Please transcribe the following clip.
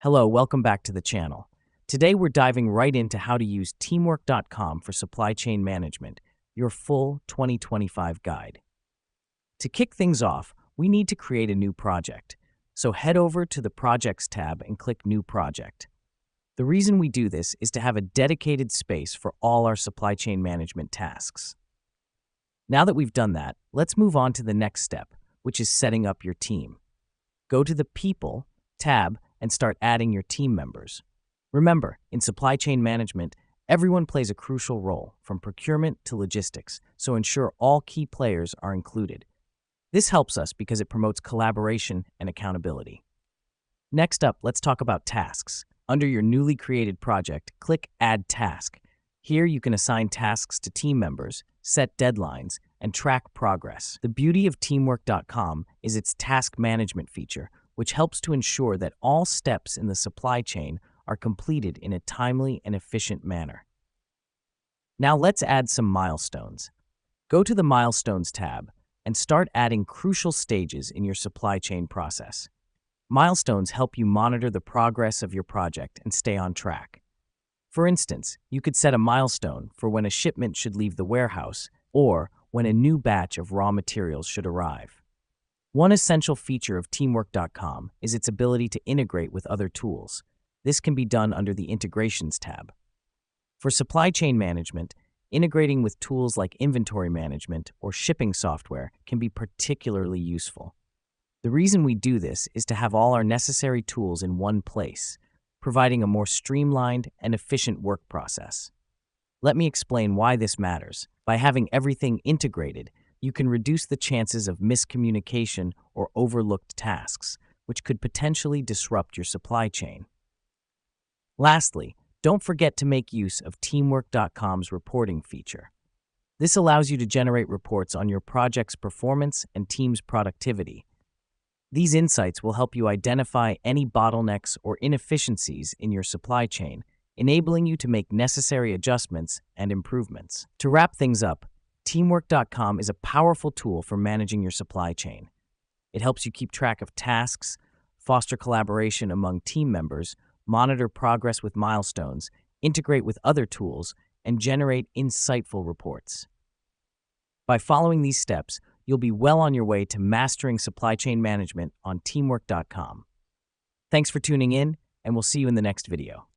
Hello, welcome back to the channel. Today we're diving right into how to use teamwork.com for supply chain management, your full 2025 guide. To kick things off, we need to create a new project. So head over to the Projects tab and click New Project. The reason we do this is to have a dedicated space for all our supply chain management tasks. Now that we've done that, let's move on to the next step, which is setting up your team. Go to the People tab and start adding your team members. Remember, in supply chain management, everyone plays a crucial role, from procurement to logistics, so ensure all key players are included. This helps us because it promotes collaboration and accountability. Next up, let's talk about tasks. Under your newly created project, click Add Task. Here you can assign tasks to team members, set deadlines, and track progress. The beauty of teamwork.com is its task management feature, which helps to ensure that all steps in the supply chain are completed in a timely and efficient manner. Now let's add some milestones. Go to the Milestones tab and start adding crucial stages in your supply chain process. Milestones help you monitor the progress of your project and stay on track. For instance, you could set a milestone for when a shipment should leave the warehouse or when a new batch of raw materials should arrive. One essential feature of teamwork.com is its ability to integrate with other tools. This can be done under the Integrations tab. For supply chain management, integrating with tools like inventory management or shipping software can be particularly useful. The reason we do this is to have all our necessary tools in one place, providing a more streamlined and efficient work process. Let me explain why this matters. By having everything integrated, you can reduce the chances of miscommunication or overlooked tasks, which could potentially disrupt your supply chain. Lastly, don't forget to make use of teamwork.com's reporting feature. This allows you to generate reports on your project's performance and team's productivity. These insights will help you identify any bottlenecks or inefficiencies in your supply chain, enabling you to make necessary adjustments and improvements. To wrap things up, teamwork.com is a powerful tool for managing your supply chain. It helps you keep track of tasks, foster collaboration among team members, monitor progress with milestones, integrate with other tools, and generate insightful reports. By following these steps, you'll be well on your way to mastering supply chain management on teamwork.com. Thanks for tuning in, and we'll see you in the next video.